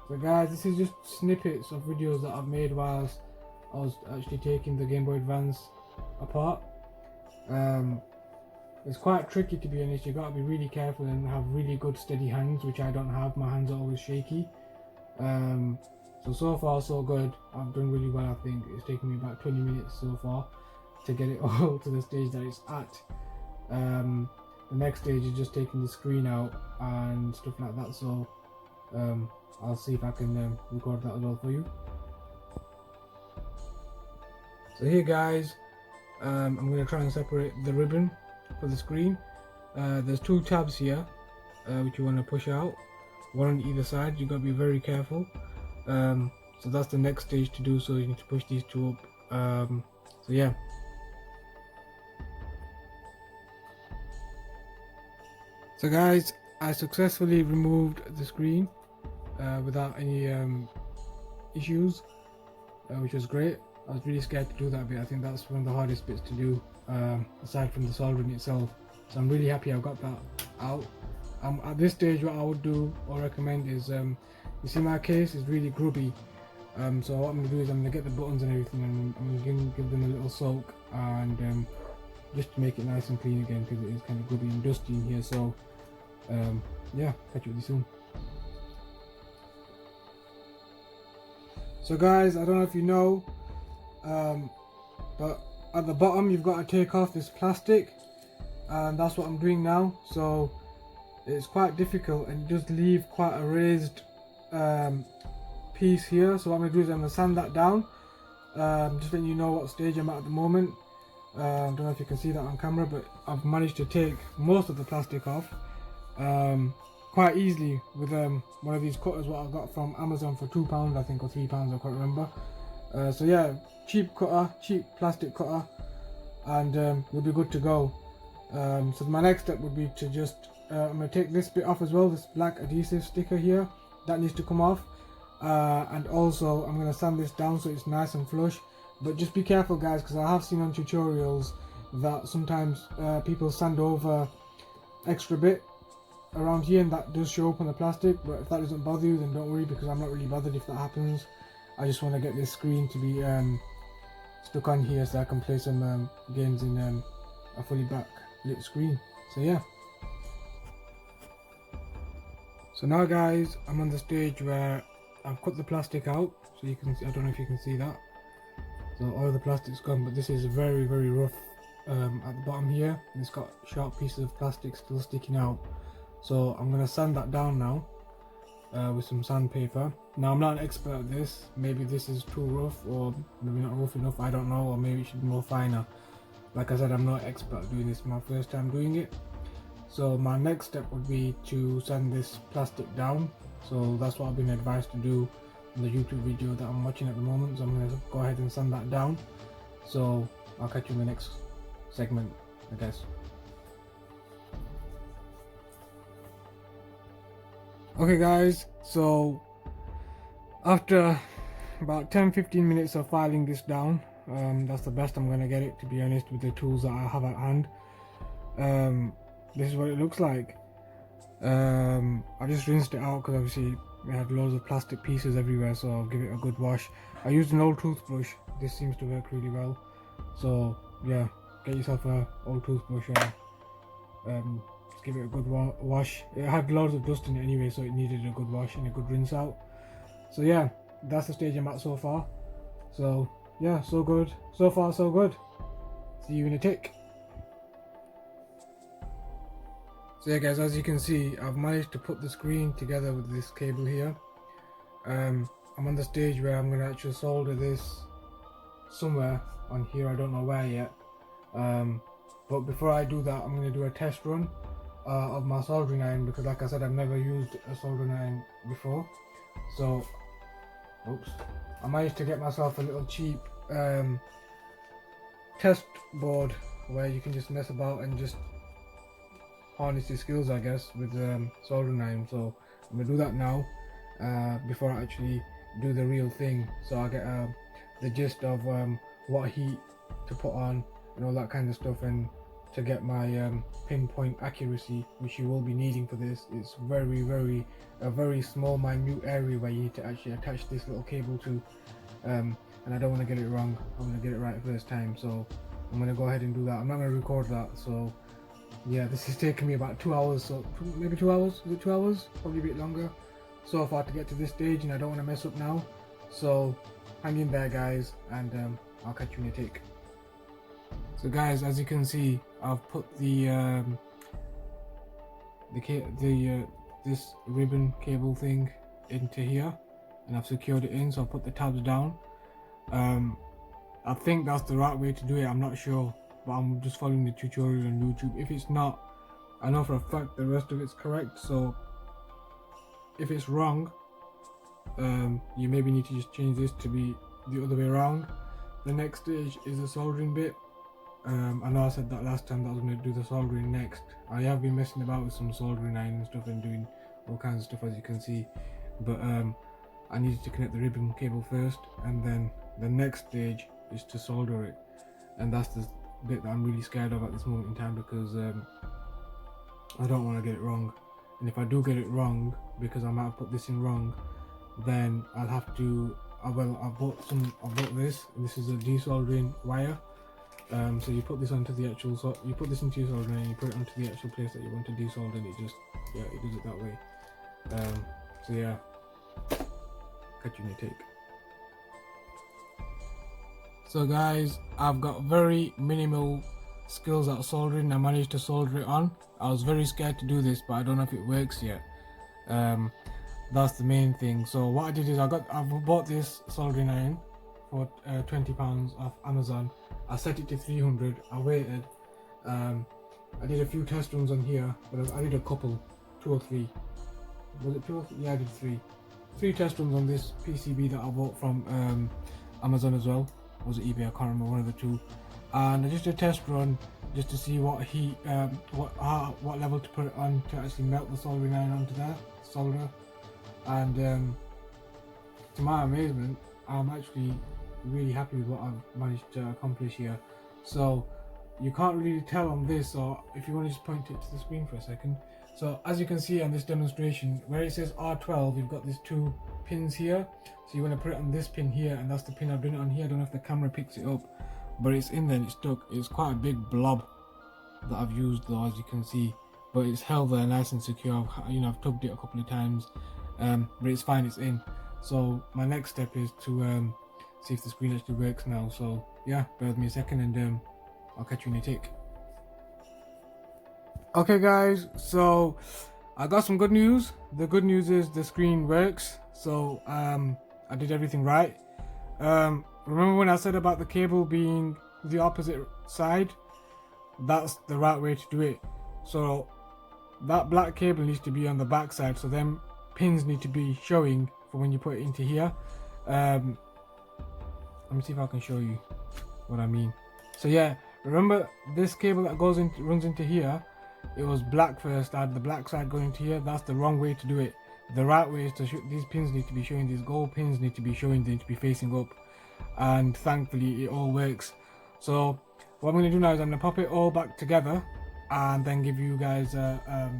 So guys, this is just snippets of videos that I've made whilst I was actually taking the Game Boy Advance apart. It's quite tricky, to be honest. You got to be really careful and have really good steady hands, which I don't have. My hands are always shaky. So far so good. I've done really well. I think it's taken me about 20 minutes so far to get it all to the stage that it's at. The next stage is just taking the screen out and stuff like that. So I'll see if I can record that as well for you. So here guys, I'm going to try and separate the ribbon for the screen. There's two tabs here which you want to push out, one on either side. You've got to be very careful. So that's the next stage to do, so you need to push these two up. So yeah. So guys, I successfully removed the screen without any issues, which was great. I was really scared to do that bit. I think that's one of the hardest bits to do, aside from the soldering itself. So I'm really happy I got that out. At this stage, what I would do or recommend is, you see my case is really grubby. So what I'm going to do is I'm going to get the buttons and everything, and I'm going to give them a little soak, and just to make it nice and clean again, because it is kind of grubby and dusty in here. So yeah, catch you with you soon. So guys, I don't know if you know, but at the bottom you've got to take off this plastic, and that's what I'm doing now. So it's quite difficult and it does leave quite a raised piece here. So what I'm going to do is I'm going to sand that down, just letting you know what stage I'm at the moment. I don't know if you can see that on camera, but I've managed to take most of the plastic off quite easily with one of these cutters what I got from Amazon for £2 I think, or £3, I can't remember. So yeah, cheap cutter, cheap plastic cutter, and we'll be good to go. So my next step would be to just I'm going to take this bit off as well, this black adhesive sticker here, that needs to come off, and also I'm going to sand this down so it's nice and flush. But just be careful guys, because I have seen on tutorials that sometimes people sand over extra bit around here, and that does show up on the plastic. But if that doesn't bother you, then don't worry, because I'm not really bothered if that happens. I just want to get this screen to be stuck on here so I can play some games in a fully backlit screen. So yeah. So now guys, I'm on the stage where I've cut the plastic out, so you can see, I don't know if you can see that. So all the plastic's gone, but this is very rough at the bottom here, and it's got sharp pieces of plastic still sticking out. So I'm going to sand that down now with some sandpaper. Now I'm not an expert at this, maybe this is too rough, or maybe not rough enough, I don't know, or maybe it should be more finer. Like I said, I'm not an expert at doing this, my first time doing it. So my next step would be to sand this plastic down. So that's what I've been advised to do in the YouTube video that I'm watching at the moment. So I'm going to go ahead and sand that down. So I'll catch you in the next segment, I guess. Okay guys, so after about 10-15 minutes of filing this down, that's the best I'm going to get it, to be honest, with the tools that I have at hand. This is what it looks like. I just rinsed it out because obviously we had loads of plastic pieces everywhere, so I'll give it a good wash. I used an old toothbrush. This seems to work really well. So yeah, get yourself an old toothbrush and just give it a good wash. It had loads of dust in it anyway, so it needed a good wash and a good rinse out. So yeah, that's the stage I'm at so far. So yeah, so good. So far so good. See you in a tick. So yeah guys, as you can see, I've managed to put the screen together with this cable here. I'm on the stage where I'm going to actually solder this somewhere on here, I don't know where yet. But before I do that, I'm going to do a test run of my soldering iron, because like I said, I've never used a soldering iron before. So, oops, I managed to get myself a little cheap test board where you can just mess about and just harness your skills, I guess, with soldering iron. So I'm gonna do that now before I actually do the real thing, so I get the gist of what heat to put on and all that kind of stuff, and to get my pinpoint accuracy, which you will be needing for this. It's a very small, minute area where you need to actually attach this little cable to, and I don't want to get it wrong. I want to get it right first time, so I'm going to go ahead and do that. I'm not going to record that, so yeah, this is taking me about 2 hours, so maybe 2 hours. Is it 2 hours? Probably a bit longer so far to get to this stage, and I don't want to mess up now. So hang in there, guys, and I'll catch you in a tick. So guys, as you can see, I've put this ribbon cable thing into here, and I've secured it in. So I'll put the tabs down. I think that's the right way to do it. I'm not sure, but I'm just following the tutorial on YouTube. If it's not, I know for a fact the rest of it's correct. So if it's wrong, you maybe need to just change this to be the other way around. The next stage is the soldering bit. I know I said that last time that I was going to do the soldering next. I have been messing about with some soldering iron and stuff and doing all kinds of stuff, as you can see, but I needed to connect the ribbon cable first, and then the next stage is to solder it, and that's the bit that I'm really scared of at this moment in time, because I don't want to get it wrong. And if I do get it wrong, because I might have put this in wrong, then I'll have to I bought this, and this is a desoldering wire. So you put this onto the actual, so you put this into your soldering and you put it onto the actual place that you want to desolder, and it just, yeah, it does it that way. So yeah, catch you in a tick. So guys, I've got very minimal skills at soldering. I managed to solder it on. I was very scared to do this, but I don't know if it works yet. That's the main thing. So what I did is I've bought this soldering iron for £20 off Amazon. I set it to 300. I waited. I did a few test runs on here, but I did a couple, 2 or 3. Was it 2 or 3? Yeah, I did 3. 3 test runs on this PCB that I bought from Amazon as well. Or was it eBay? I can't remember, one of the two. And I just did a test run just to see what heat, what level to put it on to actually melt the soldering iron onto that solder. And to my amazement, I'm actually really happy with what I've managed to accomplish here. So you can't really tell on this, or if you want to just point it to the screen for a second. So as you can see on this demonstration, where it says R12, you've got these 2 pins here. So you want to put it on this pin here, and that's the pin I've done it on here. I don't know if the camera picks it up, but it's in there and it's stuck. It's quite a big blob that I've used though, as you can see, but it's held there nice and secure. I've tugged it a couple of times, but it's fine, it's in. So my next step is to see if the screen actually works now. So yeah, bear with me a second, and I'll catch you in a tick. Okay guys, so I got some good news. The good news is the screen works. So I did everything right. Remember when I said about the cable being the opposite side? That's the right way to do it. So that black cable needs to be on the back side, so them pins need to be showing for when you put it into here. Let me see if I can show you what I mean. So yeah, remember this cable that runs into here, it was black first. I had the black side going into here. That's the wrong way to do it. The right way is to these pins need to be showing, these gold pins need to be showing, they need to be facing up, and thankfully it all works. So what I'm going to do now is I'm going to pop it all back together and then give you guys well,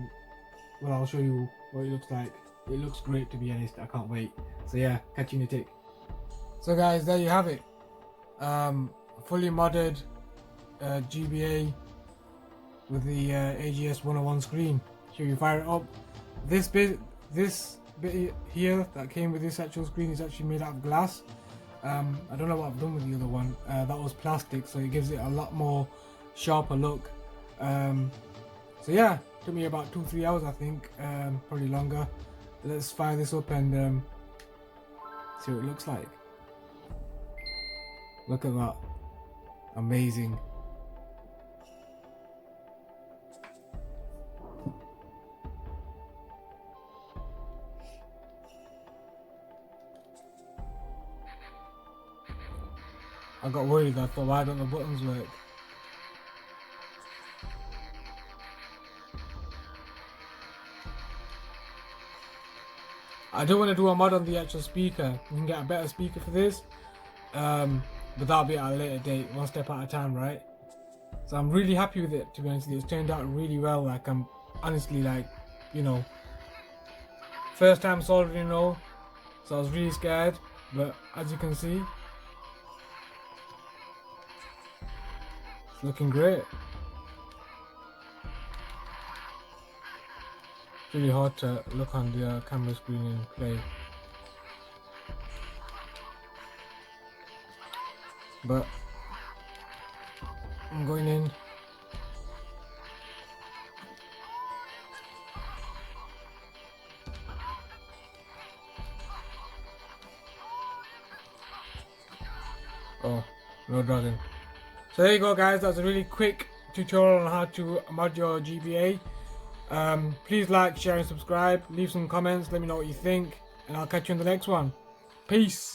I'll show you what it looks like. It looks great, to be honest. I can't wait. So yeah, catch you in a tick. So guys, there you have it. Fully modded GBA with the AGS-101 screen. Here you fire it up. This bit here that came with this actual screen is actually made out of glass. I don't know what I've done with the other one. That was plastic, so it gives it a lot more sharper look. So yeah, took me about 2-3 hours, I think, probably longer. Let's fire this up and see what it looks like. Look at that, amazing. I got worried. I thought, why don't the buttons work? I do want to do a mod on the actual speaker. You can get a better speaker for this, but that'll be at a later date, one step at a time, right? So I'm really happy with it, to be honest with you. It's turned out really well. Like, I'm honestly, like, you know, first time soldering, so I was really scared, but as you can see, it's looking great. It's really hard to look on the camera screen and play, but I'm going in. Oh, no dragon. So there you go, guys. That's a really quick tutorial on how to mod your GBA. Please like, share and subscribe. Leave some comments, let me know what you think, and I'll catch you in the next one. Peace.